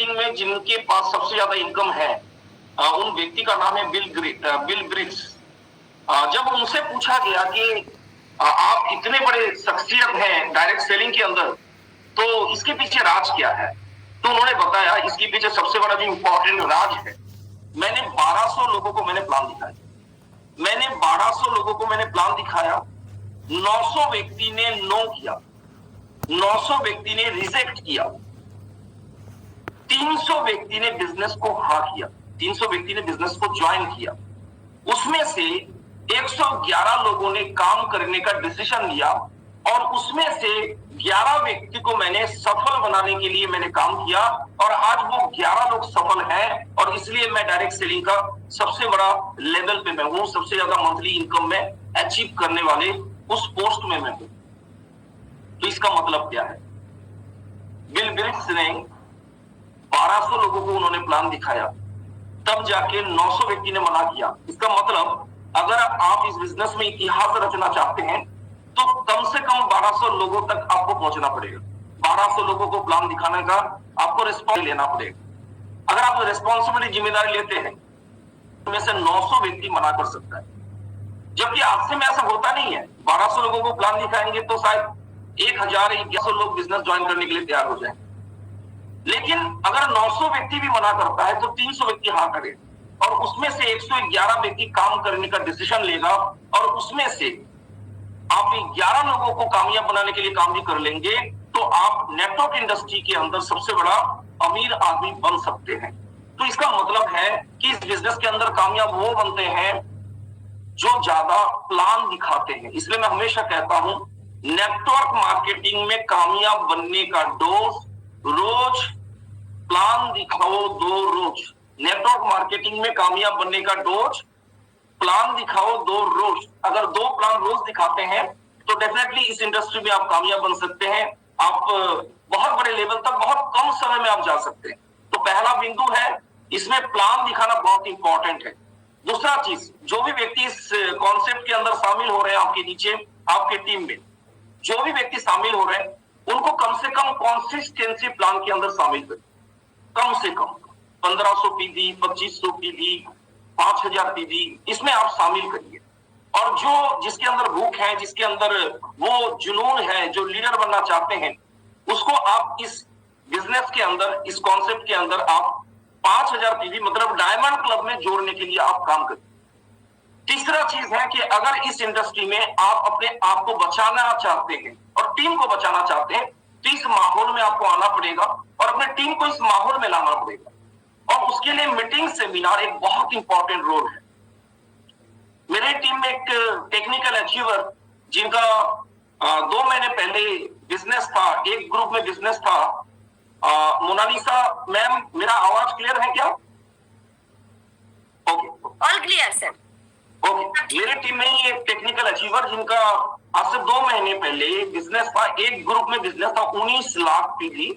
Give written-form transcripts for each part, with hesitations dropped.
Marketing में जिनके पास सबसे ज्यादा इनकम है उन व्यक्ति का नाम है बिल ग्रिक्स। जब उनसे पूछा गया कि आप इतने बड़े शख्सियत हैं डायरेक्ट सेलिंग के अंदर, तो इसके पीछे राज क्या है? तो उन्होंने बताया इसके पीछे सबसे बड़ा जो इंपॉर्टेंट राज है, मैंने 1200 लोगों को मैंने प्लान दिखाया। मैंने 1200 लोगों को मैंने प्लान दिखाया, 900 व्यक्ति ने नो किया, 900 व्यक्ति ने रिजेक्ट किया, 300 व्यक्ति ने बिजनेस को हाँ किया, 300 व्यक्ति ने बिजनेस को ज्वाइन किया। उसमें से 111 लोगों ने काम करने का डिसीजन लिया और उसमें से 11 व्यक्ति को मैंने सफल बनाने के लिए मैंने काम किया और आज वो 11 लोग सफल हैं और इसलिए मैं डायरेक्ट सेलिंग का सबसे बड़ा लेवल पे मैं हूं, सबसे ज्यादा मंथली इनकम में अचीव करने वाले उस पोस्ट में मैं हूं। तो इसका मतलब क्या है? बिल ग्रिक्स ने 1200 लोगों को उन्होंने प्लान दिखाया, तब जाके 900 व्यक्ति ने मना किया। इसका मतलब अगर आप इस बिजनेस में इतिहास रचना चाहते हैं तो कम से कम 1200 लोगों तक आपको पहुंचना पड़ेगा। 1200 लोगों को प्लान दिखाने का आपको रिस्पॉन्स लेना पड़ेगा। अगर आप रिस्पॉन्सिबिलिटी जिम्मेदारी लेते हैं तो में से 900 व्यक्ति मना कर सकता है, जबकि हादसे में ऐसा होता नहीं है। 1200 लोगों को प्लान दिखाएंगे तो शायद 1000 लोग बिजनेस ज्वाइन करने के लिए तैयार हो जाए, लेकिन अगर 900 व्यक्ति भी मना करता है तो 300 व्यक्ति हाँ करे और उसमें से 111 व्यक्ति काम करने का डिसीजन लेगा और उसमें से आप 11 लोगों को कामयाब बनाने के लिए काम भी कर लेंगे तो आप नेटवर्क इंडस्ट्री के अंदर सबसे बड़ा अमीर आदमी बन सकते हैं। तो इसका मतलब है कि इस बिजनेस के अंदर कामयाब वो बनते हैं जो ज्यादा प्लान दिखाते हैं। इसलिए मैं हमेशा कहता हूं नेटवर्क मार्केटिंग में कामयाब बनने का डोज रोज प्लान दिखाओ 2 रोज। नेटवर्क मार्केटिंग में कामयाब बनने का डोज प्लान दिखाओ 2 रोज। अगर 2 प्लान रोज दिखाते हैं तो डेफिनेटली इस इंडस्ट्री में आप कामयाब बन सकते हैं। आप बहुत बड़े लेवल तक बहुत कम समय में आप जा सकते हैं। तो पहला बिंदु है, इसमें प्लान दिखाना बहुत इंपॉर्टेंट है। दूसरा चीज, जो भी व्यक्ति इस कॉन्सेप्ट के अंदर शामिल हो रहे हैं आपके नीचे, आपके टीम में जो भी व्यक्ति शामिल हो रहे हैं उनको कम से कम कंसिस्टेंसी प्लान के अंदर शामिल करें। कम से कम 1500 पीवी, 2500 पीवी, 5000 पीवी, इसमें आप शामिल करिए। और जो जिसके अंदर भूख है, जिसके अंदर वो जुनून है, जो लीडर बनना चाहते हैं, उसको आप इस बिजनेस के अंदर, इस कॉन्सेप्ट के अंदर आप 5000 पीवी मतलब डायमंड क्लब में जोड़ने के लिए आप काम करिए। तीसरा चीज है कि अगर इस इंडस्ट्री में आप अपने आप को बचाना चाहते हैं और टीम को बचाना चाहते हैं तो इस माहौल में आपको आना पड़ेगा और अपने टीम को इस माहौल में लाना पड़ेगा और उसके लिए मीटिंग सेमिनार एक बहुत इंपॉर्टेंट रोल है। मेरे टीम में एक टेक्निकल अचीवर जिनका 2 महीने पहले बिजनेस था, एक ग्रुप में बिजनेस था, मोनालिसा मैम, मेरा आवाज क्लियर है क्या? Okay, all clear sir. Okay, मेरे टीम में ही एक टेक्निकल अचीवर जिनका आज से 2 महीने पहले बिजनेस था, एक ग्रुप में बिजनेस था 19 लाख पीवी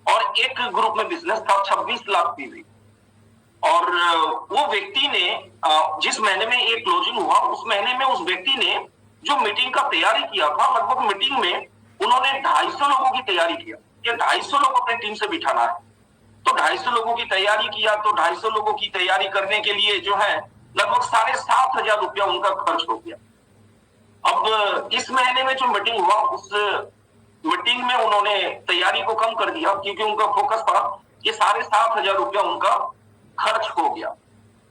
और एक ग्रुप में बिजनेस था 26 लाख पीवी। और वो व्यक्ति ने जिस महीने में एक क्लोजिंग हुआ उस महीने में उस व्यक्ति ने जो मीटिंग का तैयारी किया था, लगभग मीटिंग में उन्होंने 250 लोगों की तैयारी किया कि 250 लोग अपने टीम से बिठाना है। तो 250 लोगों की तैयारी किया तो 250 लोगों की तैयारी करने के लिए जो है लगभग 7,500 रुपया उनका खर्च हो गया। अब इस महीने में जो मीटिंग हुआ उस मीटिंग में उन्होंने तैयारी को कम कर दिया क्योंकि उनका फोकस था कि 7,500 रुपया उनका खर्च हो गया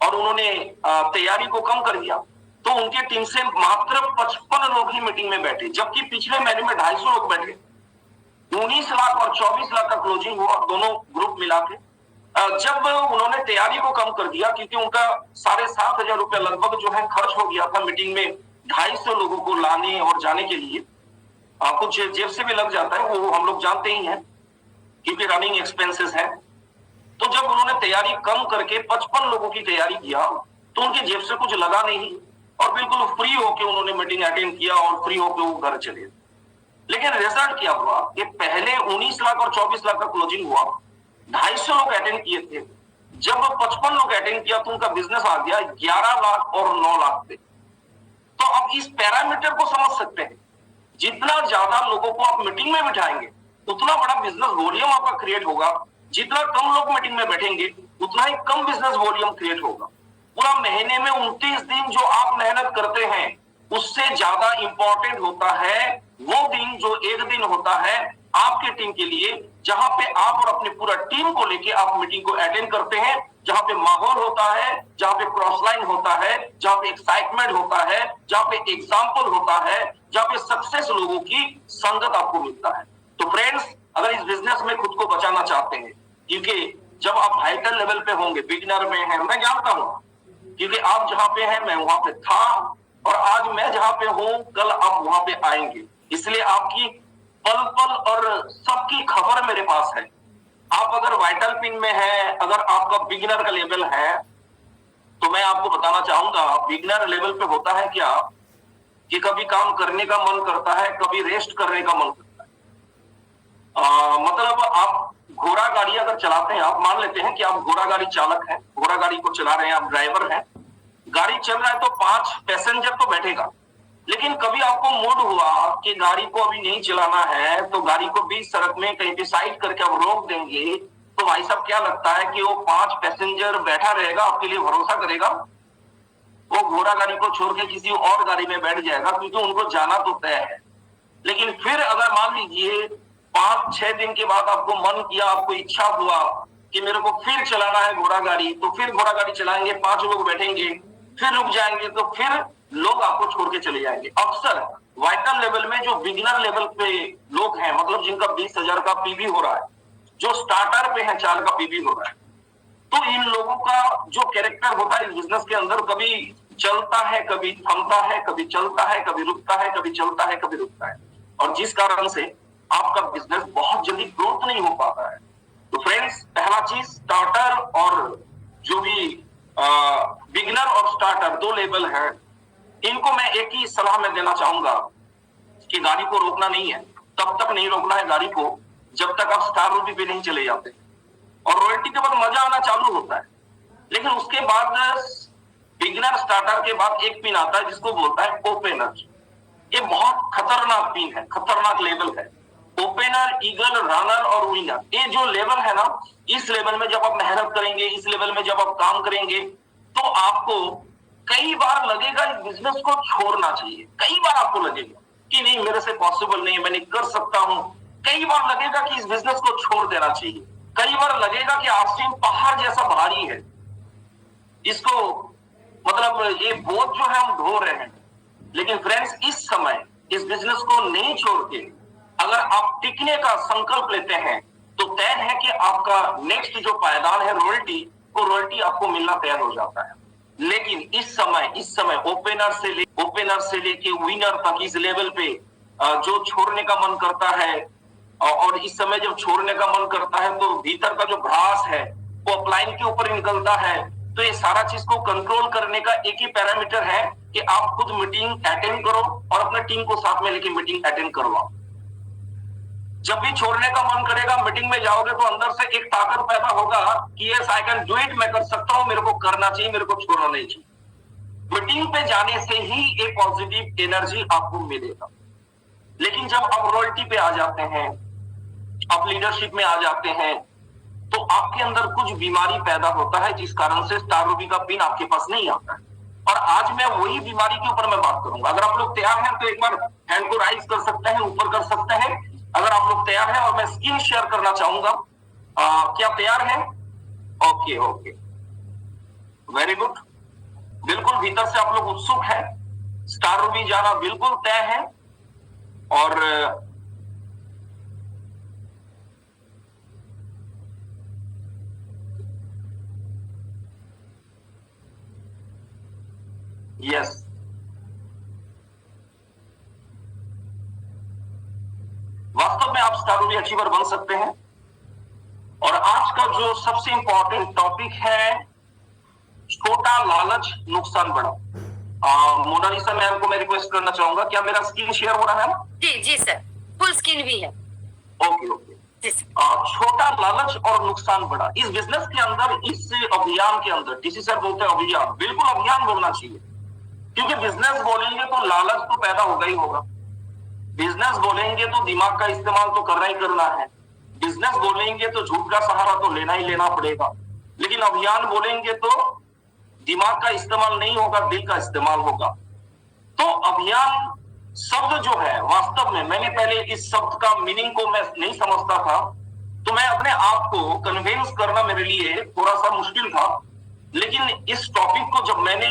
और उन्होंने तैयारी को कम कर दिया। तो उनके टीम से मात्र 55 लोग ही मीटिंग में बैठे, जबकि पिछले महीने में 250 लोग बैठे। 19 लाख और 24 लाख का क्लोजिंग हुआ दोनों ग्रुप मिला के। जब उन्होंने तैयारी को कम कर दिया क्योंकि उनका 7,500 रुपया लगभग जो है खर्च हो गया था मीटिंग में 250 लोगों को लाने और जाने के लिए, कुछ जेब से भी लग जाता है, वो हम लोग जानते ही हैं क्योंकि रनिंग एक्सपेंसेस है। तो जब उन्होंने तैयारी कम करके 55 लोगों की तैयारी किया तो उनकी जेब से कुछ लगा नहीं और बिल्कुल फ्री होकर उन्होंने मीटिंग अटेंड किया और फ्री होकर वो घर चले। लेकिन रिजल्ट क्या हुआ कि पहले 19 लाख और 24 लाख का क्लोजिंग हुआ, 250 लोग अटेंड किए थे। जब 55 लोग अटेंड किया तो उनका बिजनेस आ गया 11 लाख और 9 लाख पे। तो अब इस पैरामीटर को समझ सकते हैं, जितना ज्यादा लोगों को आप मीटिंग में बिठाएंगे उतना बड़ा बिजनेस वॉल्यूम आपका क्रिएट होगा। जितना कम लोग मीटिंग में बैठेंगे उतना ही कम बिजनेस वॉल्यूम क्रिएट होगा। पूरा महीने में 29 दिन जो आप मेहनत करते हैं उससे ज्यादा इंपॉर्टेंट होता है वो दिन जो एक दिन होता है आपके टीम के लिए, जहां पे आप और अपनी पूरा टीम को लेके आप मीटिंग को अटेंड करते हैं, जहां पे माहौल होता है, जहां पे क्रॉस लाइन होता है, जहां पे एक्साइटमेंट होता है, जहां पे एग्जाम्पल होता है, जहां पे सक्सेस लोगों की संगत आपको मिलता है। तो फ्रेंड्स, अगर इस बिजनेस में खुद को बचाना चाहते हैं, क्योंकि जब आप हाइटर लेवल पे होंगे, बिगिनर में हैं, मैं जानता हूं, क्योंकि आप जहां पे हैं मैं वहां पे था, और आज मैं जहां पे हूं कल आप वहां पे आएंगे, इसलिए आपकी पल पल और सबकी खबर मेरे पास है। आप अगर वाइटल पिन में है, अगर आपका बिगिनर का लेवल है, तो मैं आपको बताना चाहूंगा बिगिनर लेवल पे होता है क्या कि कभी काम करने का मन करता है, कभी रेस्ट करने का मन करता है। मतलब आप घोड़ा गाड़ी अगर चलाते हैं, आप मान लेते हैं कि आप घोड़ा गाड़ी चालक हैं, घोड़ा गाड़ी को चला रहे हैं, आप ड्राइवर हैं, गाड़ी चल रहा है तो 5 पैसेंजर तो बैठेगा, लेकिन कभी आपको मूड हुआ कि गाड़ी को अभी नहीं चलाना है, तो गाड़ी को बीच सड़क में कहीं पे साइड करके आप रोक देंगे, तो भाई साहब क्या लगता है कि वो 5 पैसेंजर बैठा रहेगा, आपके लिए भरोसा करेगा? वो घोड़ा गाड़ी को छोड़ के किसी और गाड़ी में बैठ जाएगा, क्योंकि उनको जाना तो तय है। लेकिन फिर अगर मान लीजिए 5-6 दिन के बाद आपको मन किया, आपको इच्छा हुआ कि मेरे को फिर चलाना है घोड़ा गाड़ी, तो फिर घोड़ा गाड़ी चलाएंगे, 5 लोग बैठेंगे, फिर रुक जाएंगे, तो फिर लोग आपको छोड़ के चले जाएंगे। अक्सर वाइटल लेवल में जो बिगिनर लेवल पे लोग हैं, मतलब जिनका 20,000 का पीवी हो रहा है, जो स्टार्टर पे है 4 का पीवी हो रहा है, तो इन लोगों का जो कैरेक्टर होता है इस बिजनेस के अंदर, कभी चलता है, कभी थमता है, कभी चलता है, कभी रुकता है, कभी चलता है, कभी रुकता है, और जिस कारण से आपका बिजनेस बहुत जल्दी ग्रोथ नहीं हो पाता है। तो फ्रेंड्स, पहला चीज स्टार्टर और जो भी बिगिनर और स्टार्टर 2 लेवल है, इनको मैं एक ही सलाह में देना चाहूंगा कि गाड़ी को रोकना नहीं है, तब तक नहीं रोकना है गाड़ी को जब तक आप स्टार रूपी पे नहीं चले जाते, और रॉयल्टी के बाद मजा आना चालू होता है। लेकिन उसके बाद बिगिनर स्टार्टर के बाद एक पिन आता है जिसको बोलता है ओपनर। ये बहुत खतरनाक पिन है, खतरनाक लेवल है। ओपनर, ईगल, रनर और विनर, ये जो लेवल है ना, इस लेवल में जब आप मेहनत करेंगे, इस लेवल में जब आप काम करेंगे, तो आपको कई बार लगेगा इस बिजनेस को छोड़ना चाहिए। कई बार आपको लगेगा कि नहीं, मेरे से पॉसिबल नहीं, मैं नहीं कर सकता हूं। कई बार लगेगा कि इस बिजनेस को छोड़ देना चाहिए। कई बार लगेगा कि आसिम पहाड़ जैसा भारी है, इसको मतलब ये बोझ जो है हम ढो रहे हैं। लेकिन फ्रेंड्स, इस समय इस बिजनेस को नहीं छोड़ के अगर आप टिकने का संकल्प लेते हैं, तो तय है कि आपका नेक्स्ट जो पायदान है रॉयल्टी, वो रॉयल्टी आपको मिलना तैयार हो जाता है। लेकिन इस समय ओपनर से लेके विनर तक इस लेवल पे जो छोड़ने का मन करता है, और इस समय जब छोड़ने का मन करता है तो भीतर का जो भ्रास है वो अपलाइन के ऊपर निकलता है। तो ये सारा चीज को कंट्रोल करने का एक ही पैरामीटर है कि आप खुद मीटिंग अटेंड करो और अपने टीम को साथ में लेके मीटिंग अटेंड करवाओ। जब भी छोड़ने का मन करेगा, मीटिंग में जाओगे तो अंदर से एक ताकत पैदा होगा कि yes I can do it, मैं कर सकता हूं, मेरे को करना चाहिए, मेरे को छोड़ना नहीं चाहिए। मीटिंग पे जाने से ही एक पॉजिटिव एनर्जी आपको मिलेगा। लेकिन जब आप रॉयल्टी पे आ जाते हैं, आप लीडरशिप में आ जाते हैं, तो आपके अंदर कुछ बीमारी पैदा होता है, जिस कारण से स्टार रूबी का पिन आपके पास नहीं आता है। और आज मैं वही बीमारी के ऊपर मैं बात करूंगा। अगर आप लोग तैयार हैं तो एक बार हैंड को राइज कर सकते हैं, ऊपर कर सकते हैं अगर आप लोग तैयार हैं। और मैं स्क्रीन शेयर करना चाहूंगा। क्या तैयार हैं? Okay okay, very good. बिल्कुल भीतर से आप लोग उत्सुक हैं, स्टार रूबी जाना बिल्कुल तय है। और यस, वास्तव में आप स्टार रूबी अचीवर बन सकते हैं। और आज का जो सबसे इंपॉर्टेंट टॉपिक है, छोटा लालच नुकसान बड़ा। मोनालिसा मैम को मैं रिक्वेस्ट करना चाहूंगा, क्या मेरा स्क्रीन शेयर हो रहा है? जी जी सर, फुल स्क्रीन भी है। Okay okay. छोटा लालच और नुकसान बड़ा, इस बिजनेस के अंदर, इस अभियान के अंदर, डीसी सर बोलते हैं अभियान, बिल्कुल अभियान बोलना चाहिए। क्योंकि बिजनेस बोलेंगे तो लालच तो पैदा होगा ही होगा, बिजनेस बोलेंगे तो दिमाग का इस्तेमाल तो करना ही करना है। बिजनेस बोलेंगे तो झूठ का सहारा तो लेना ही लेना पड़ेगा, लेकिन अभियान बोलेंगे तो दिमाग का इस्तेमाल नहीं होगा, दिल का इस्तेमाल होगा। तो अभियान शब्द जो है, वास्तव में मैंने पहले इस शब्द का मीनिंग को मैं नहीं समझता था, तो मैं अपने आप को कन्विंस करना मेरे लिए थोड़ा सा मुश्किल था। लेकिन इस टॉपिक को जब मैंने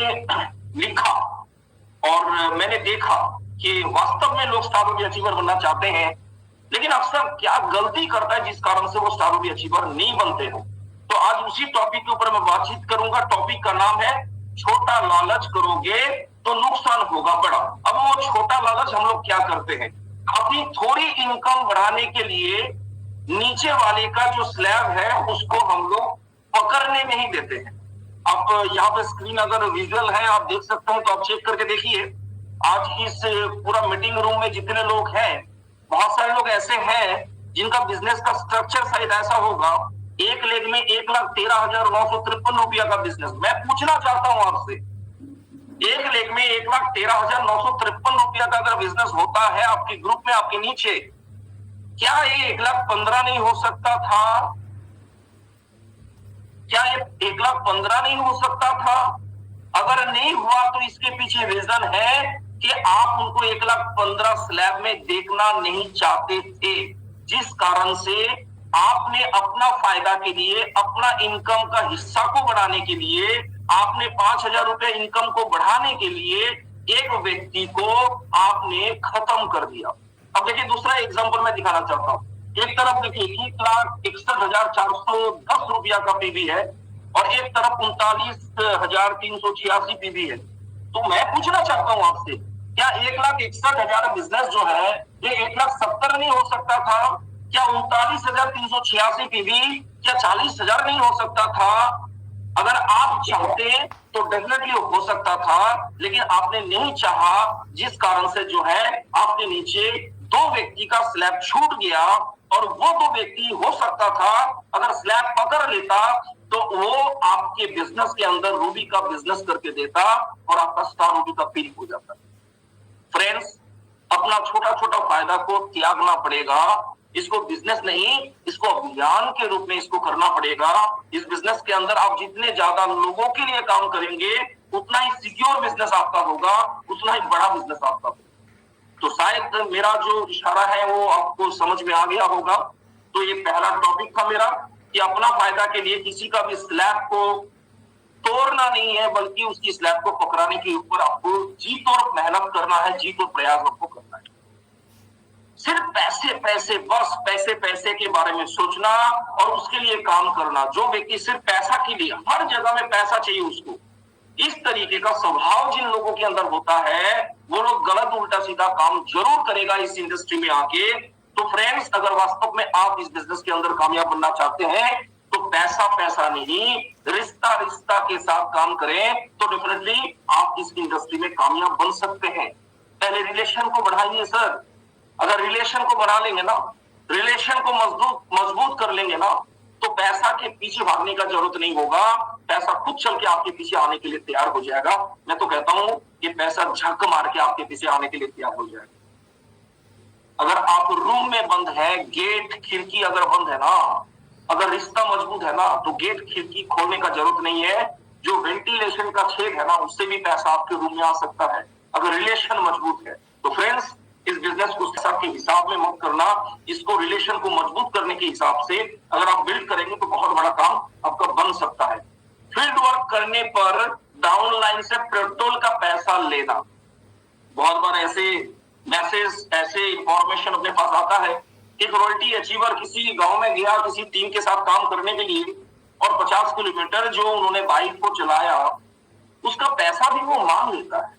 लिखा और मैंने देखा कि वास्तव में लोग स्टार ऑफ द अचीवर बनना चाहते हैं, लेकिन अक्सर क्या गलती करता है जिस कारण से वो स्टार ऑफ द अचीवर नहीं बनते हैं। तो आज उसी टॉपिक के ऊपर मैं बातचीत करूंगा। टॉपिक का नाम है छोटा लालच करोगे तो नुकसान होगा बड़ा। अब वो छोटा लालच हम लोग क्या करते हैं, अपनी थोड़ी इनकम बढ़ाने के लिए नीचे वाले का जो स्लैब है उसको हम लोग पकड़ने नहीं देते हैं। आप यहाँ पे स्क्रीन अगर विजुअल है आप देख सकते हैं तो आप चेक करके देखिए। आज इस पूरा मीटिंग रूम में जितने लोग हैं, बहुत सारे लोग ऐसे हैं जिनका बिजनेस का स्ट्रक्चर शायद ऐसा होगा, एक लेग में 1,13,953 रुपया का बिजनेस। मैं पूछना चाहता हूं आपसे, एक लेग में 1,13,953 रुपया का अगर बिजनेस होता है आपके ग्रुप में, आपके नीचे, क्या ये 1,15,000 नहीं हो सकता था? क्या ये 1,15,000 नहीं हो सकता था? अगर नहीं हुआ तो इसके पीछे रीजन है कि आप उनको 1,15,000 स्लैब में देखना नहीं चाहते थे, जिस कारण से आपने अपना फायदा के लिए, अपना इनकम का हिस्सा को बढ़ाने के लिए, आपने 5,000 रुपए इनकम को बढ़ाने के लिए एक व्यक्ति को आपने खत्म कर दिया। अब देखिए दूसरा एग्जांपल मैं दिखाना चाहता हूं। एक तरफ देखिए 1,61,410 रुपया का पीवी है और एक तरफ 39,386 पीवी है। तो मैं पूछना चाहता हूं आपसे, क्या 1,61,000 बिजनेस जो है ये 1,70,000 नहीं हो सकता था? क्या 39,386 पीवी क्या 40,000 नहीं हो सकता था? अगर आप चाहते तो डेफिनेटली हो सकता था, लेकिन आपने नहीं चाहा, जिस कारण से जो है आपके नीचे दो व्यक्ति का स्लैब छूट गया। और वो दो व्यक्ति हो सकता था अगर स्लैब पकड़ लेता तो वो आपके बिजनेस के अंदर रूबी का बिजनेस करके देता और आपका स्टार रूबी का पीरी हो जाता। फ्रेंड्स, अपना छोटा छोटा फायदा को त्यागना पड़ेगा। इसको बिजनेस नहीं, इसको अभियान के रूप में इसको करना पड़ेगा। इस बिजनेस के अंदर आप जितने ज्यादा लोगों के लिए काम करेंगे उतना ही सिक्योर बिजनेस आपका होगा, उतना ही बड़ा बिजनेस आपका होगा। तो शायद मेरा जो इशारा है वो आपको समझ में आ गया होगा। तो ये पहला टॉपिक था मेरा कि अपना फायदा के लिए किसी का भी स्लैब को तोड़ना नहीं है, बल्कि उसकी स्लैब को पकड़ाने के ऊपर आपको जीत और मेहनत करना है, जीत और प्रयास आपको करना है। सिर्फ पैसे पैसे, बस पैसे पैसे के बारे में सोचना और उसके लिए काम करना। जो व्यक्ति सिर्फ पैसा के लिए, हर जगह में पैसा चाहिए उसको, इस तरीके का स्वभाव जिन लोगों के अंदर होता है, वो लोग गलत उल्टा सीधा काम जरूर करेगा इस इंडस्ट्री में आके। तो फ्रेंड्स, अगर वास्तव में आप इस बिजनेस के अंदर कामयाब बनना चाहते हैं तो पैसा पैसा नहीं, रिश्ता रिश्ता के साथ काम करें तो डेफिनेटली आप इस इंडस्ट्री में कामयाब बन सकते हैं। पहले रिलेशन को बढ़ाइए सर। अगर रिलेशन को बढ़ा लेंगे ना, रिलेशन को मजबूत कर लेंगे ना, तो पैसा के पीछे भागने का जरूरत नहीं होगा। पैसा खुद चल के आपके पीछे आने के लिए तैयार हो जाएगा। मैं तो कहता हूं कि पैसा झक मार के आपके पीछे आने के लिए तैयार हो जाएगा। अगर आप रूम में बंद है, गेट खिड़की अगर बंद है ना, अगर रिश्ता मजबूत है ना, तो गेट खिड़की खोलने का जरूरत नहीं है। जो वेंटिलेशन का छेद है ना, उससे भी पैसा आपके रूम में आ सकता है अगर रिलेशन मजबूत है। तो फ्रेंड्स, इस बिजनेस को के हिसाब में मत करना, इसको रिलेशन को मजबूत करने के हिसाब से अगर आप बिल्ड करेंगे तो बहुत बड़ा काम आपका बन सकता है। फील्ड वर्क करने पर डाउनलाइन से पेट्रोल का पैसा लेना। बहुत बार ऐसे मैसेज, ऐसे इंफॉर्मेशन अपने पास आता है। एक रॉयल्टी अचीवर किसी गांव में गया किसी टीम के साथ काम करने के लिए, और 50 किलोमीटर जो उन्होंने बाइक को चलाया उसका पैसा भी वो मांग लेता है।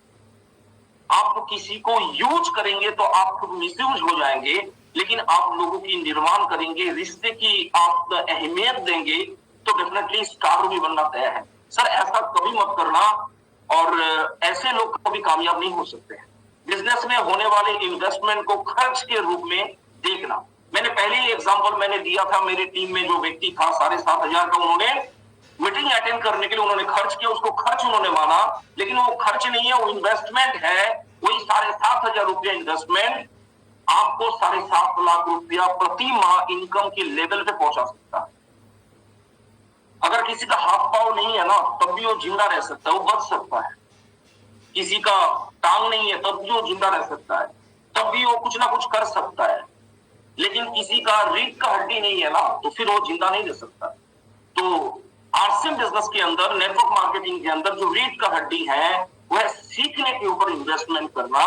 आप किसी को यूज करेंगे तो आप खुद मिसयूज हो जाएंगे, लेकिन आप लोगों की निर्माण करेंगे, रिश्ते की आप अहमियत देंगे तो डेफिनेटली स्टार भी बनना तय है। सर, ऐसा कभी मत करना, और ऐसे लोग कभी कामयाब नहीं हो सकते हैं। बिजनेस में होने वाले इन्वेस्टमेंट को खर्च के रूप में देखना। मैंने पहले ही एग्जांपल मैंने दिया था, मेरी टीम में जो व्यक्ति था 7,500 का, उन्होंने मीटिंग अटेंड करने के लिए उन्होंने खर्च किया, उसको खर्च उन्होंने माना, लेकिन वो खर्च नहीं है, वो इन्वेस्टमेंट है। वही 7,500 रुपया इन्वेस्टमेंट आपको 7.5 लाख रुपया प्रति माह इनकम के लेवल पे पहुंचा सकता है। अगर किसी का हाथ पांव नहीं है ना, तब भी वो जिंदा रह सकता है, वो बच सकता है। किसी का टांग नहीं है तब भी वो जिंदा रह सकता है, तब भी वो कुछ ना कुछ कर सकता है। लेकिन किसी का रीढ़ का हड्डी नहीं है ना, तो फिर वो जिंदा नहीं रह सकता। तो आरसीएम बिजनेस के अंदर, नेटवर्क मार्केटिंग के अंदर जो रीढ़ का हड्डी है वह सीखने के ऊपर इन्वेस्टमेंट करना।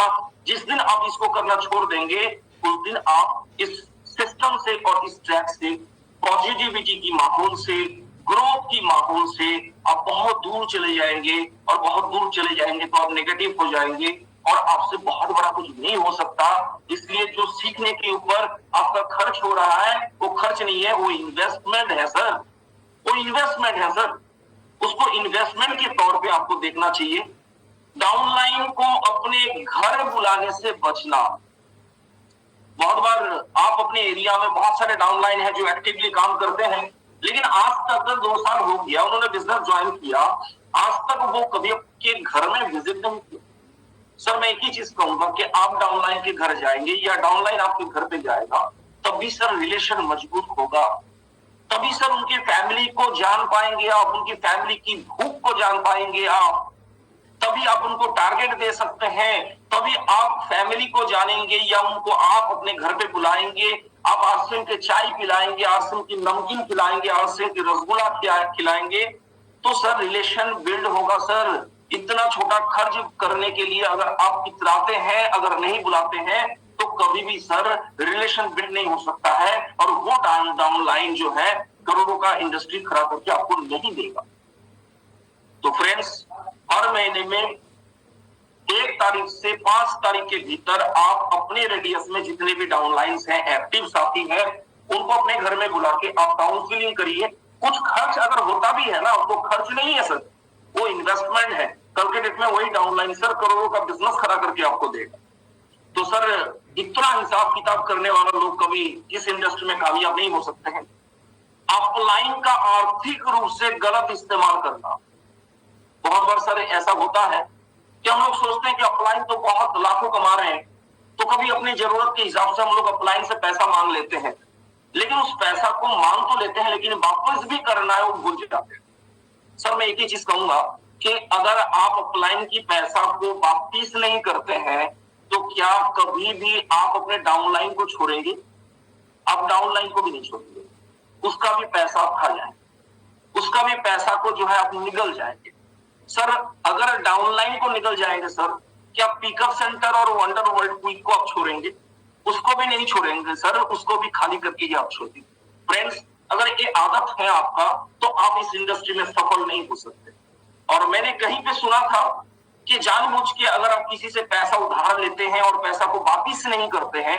जिस दिन आप इसको करना छोड़ देंगे, उस दिन आप इस सिस्टम से और इस ट्रैक से, पॉजिटिविटी की माहौल से, ग्रोथ की माहौल से आप बहुत दूर चले जाएंगे। और बहुत दूर चले जाएंगे तो आप नेगेटिव हो जाएंगे और आपसे बहुत बड़ा कुछ नहीं हो सकता। इसलिए जो सीखने के ऊपर आपका खर्च हो रहा है वो खर्च नहीं है, वो इन्वेस्टमेंट है सर, वो इन्वेस्टमेंट है सर। उसको इन्वेस्टमेंट के तौर पे आपको देखना चाहिए। डाउनलाइन को अपने घर बुलाने से बचना। बहुत बार आप अपने एरिया में बहुत सारे डाउनलाइन है जो एक्टिवली काम करते हैं, लेकिन आज तक 2 साल हो गया उन्होंने बिजनेस ज्वाइन किया, आज तक वो कभी आपके घर में विजिट नहीं किया। सर मैं एक ही चीज कहूंगा कि आप डाउनलाइन के घर जाएंगे या डाउनलाइन आपके घर पे जाएगा, तभी सर रिलेशन मजबूत होगा, तभी सर उनकी फैमिली को जान पाएंगे आप, उनकी फैमिली की भूख को जान पाएंगे आप, तभी आप उनको टारगेट दे सकते हैं, तभी आप फैमिली को जानेंगे या उनको आप अपने घर पे बुलाएंगे, आप आरसीएम के चाय पिलाएंगे, आरसीएम की नमकीन खिलाएंगे, आरसीएम की रसगुल्ला खिलाएंगे, तो सर रिलेशन बिल्ड होगा। सर इतना छोटा खर्च करने के लिए अगर आप इतराते हैं, अगर नहीं बुलाते हैं, तो कभी भी सर रिलेशन बिल्ड नहीं हो सकता है। और वो डाउन लाइन जो है करोड़ों का इंडस्ट्री खड़ा करके आपको नहीं देगा। तो फ्रेंड्स, हर महीने में 1 तारीख से 5 तारीख के भीतर आप अपने रेडियस में जितने भी डाउनलाइंस हैं, एक्टिव साथी हैं, उनको अपने घर में बुला के आप काउंसलिंग करिए। कुछ खर्च अगर होता भी है ना, तो खर्च नहीं है सर, वो इन्वेस्टमेंट है। कल के डेट में वही डाउनलाइन सर करोड़ों का बिजनेस खड़ा करके आपको देगा। तो सर इतना हिसाब किताब करने वाला लोग कभी इस इंडस्ट्री में कामयाब नहीं हो सकते हैं। अपलाइन का आर्थिक रूप से गलत इस्तेमाल करना। बहुत बार सर ऐसा होता है कि हम लोग सोचते हैं कि अपलाइन तो बहुत लाखों कमा रहे हैं, तो कभी अपनी जरूरत के हिसाब से हम लोग अपलाइन से पैसा मांग लेते हैं, लेकिन उस पैसा को मांग तो लेते हैं लेकिन वापस भी करना है वो भूल जाते हैं। सर मैं एक ही चीज कहूंगा कि अगर आप अपलाइन की पैसा को वापिस नहीं करते हैं, तो क्या कभी भी आप अपने डाउनलाइन को छोड़ेंगे? आप डाउनलाइन को भी नहीं छोड़ेंगे, उसका भी पैसा आप खा जाएंगे, उसका भी पैसा को जो है आप निगल जाएंगे। सर अगर डाउनलाइन को निकल जाएंगे सर, क्या पिकअप सेंटर और वंडर वर्ल्ड क्विक को आप छोड़ेंगे? उसको भी नहीं छोड़ेंगे सर, उसको भी खाली करके ही आप छोड़ेंगे। फ्रेंड्स, अगर ये आदत है आपका, तो आप इस इंडस्ट्री में सफल नहीं हो सकते। और मैंने कहीं पे सुना था कि जानबूझ के अगर आप किसी से पैसा उधार लेते हैं और पैसा को वापिस नहीं करते हैं,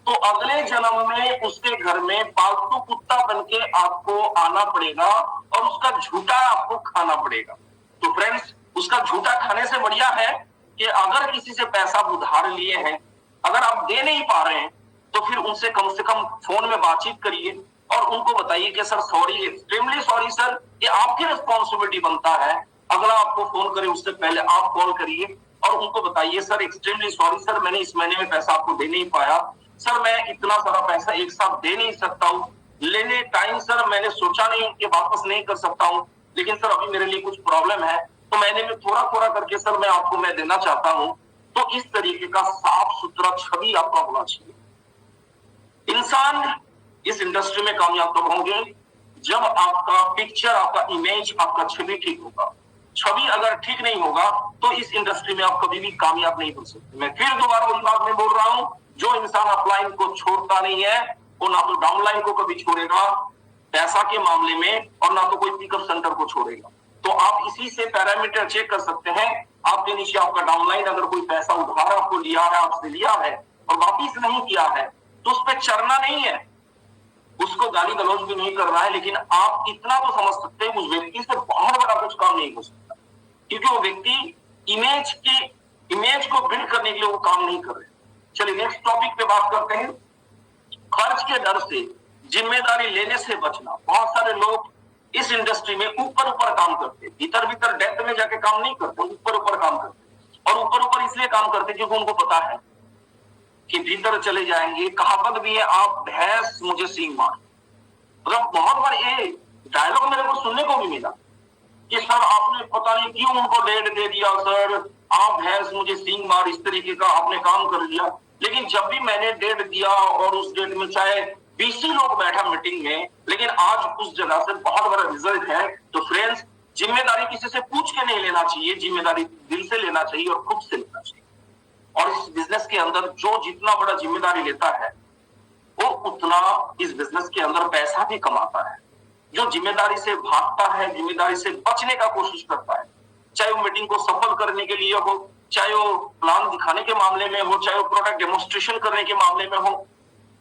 तो अगले जन्म में उसके घर में पालतू कुत्ता बन के आपको आना पड़ेगा और उसका झूठा आपको खाना पड़ेगा। तो फ्रेंड्स, उसका झूठा खाने से बढ़िया है कि अगर किसी से पैसा उधार लिए हैं, अगर आप दे नहीं पा रहे हैं, तो फिर उनसे कम से कम फोन में बातचीत करिए और उनको बताइए कि sir sorry, extremely sorry sir, ये आपकी रिस्पॉन्सिबिलिटी बनता है। अगला आपको फोन करे उससे पहले आप कॉल करिए और उनको बताइए सर एक्सट्रीमली सॉरी सर, मैंने इस महीने में पैसा आपको दे नहीं पाया सर, मैं इतना सारा पैसा एक साथ दे नहीं सकता हूँ, लेने टाइम सर मैंने सोचा नहीं कि वापस नहीं कर सकता हूँ, लेकिन सर अभी मेरे लिए कुछ प्रॉब्लम है, तो महीने में थोड़ा थोड़ा करके सर मैं आपको मैं देना चाहता हूँ। तो इस तरीके का साफ सुथरा छवि आपका होना चाहिए। इंसान इस इंडस्ट्री में कामयाब तब होंगे जब आपका पिक्चर, आपका इमेज, आपका छवि ठीक होगा। छवि अगर ठीक नहीं होगा तो इस इंडस्ट्री में आप कभी भी कामयाब नहीं हो सकते। मैं फिर दोबारा उस बात में बोल रहा हूं, जो इंसान अपलाइन को छोड़ता नहीं है वो ना तो डाउनलाइन को कभी छोड़ेगा पैसा के मामले में, और ना तो कोई पिकअप सेंटर को छोड़ेगा। तो आप इसी से पैरामीटर चेक कर सकते हैं। आपके नीचे आपका डाउनलाइन अगर कोई पैसा उधार आपको लिया है, आपसे लिया है और वापिस नहीं किया है, तो उस पर चढ़ना नहीं है, उसको गाली गलौज भी नहीं करना है, लेकिन आप इतना तो समझ सकते हैं उस व्यक्ति से बहुत बड़ा कुछ काम नहीं हो सकता, क्योंकि वो व्यक्ति इमेज को बिल्ड करने के लिए वो काम नहीं कर रहे। चलिए नेक्स्ट टॉपिक पे बात करते हैं। खर्च के डर से जिम्मेदारी लेने से बचना। बहुत सारे लोग इस इंडस्ट्री में ऊपर ऊपर काम करते, भीतर भीतर डेप्थ में जाके काम नहीं करते, ऊपर ऊपर काम करते, और ऊपर ऊपर इसलिए काम करते क्योंकि उनको पता है के भीतर चले जाएंगे। कहावत भी है, आप भैंस मुझे सींग मार। मतलब बहुत बार ये डायलॉग मेरे को सुनने को भी मिला कि सर आपने पता नहीं क्यों उनको डेट दे दिया, सर आप भैंस मुझे सींग मार, इस तरीके का आपने काम कर लिया। लेकिन जब भी मैंने डेट दिया और उस डेट में चाहे 20 ही लोग बैठा मीटिंग में, लेकिन आज उस जगह से बहुत बड़ा रिजल्ट है। तो फ्रेंड्स, जिम्मेदारी किसी से पूछ के नहीं लेना चाहिए, जिम्मेदारी दिल से लेना चाहिए और खुद से लेना चाहिए। और इस बिजनेस के अंदर जो जितना बड़ा जिम्मेदारी लेता है वो उतना इस बिजनेस के अंदर पैसा भी कमाता है। जो जिम्मेदारी से भागता है, जिम्मेदारी से बचने का कोशिश करता है, चाहे वो मीटिंग को सफल करने के लिए हो, चाहे वो प्लान दिखाने के मामले में हो, चाहे वो प्रोडक्ट डेमोन्स्ट्रेशन करने के मामले में हो,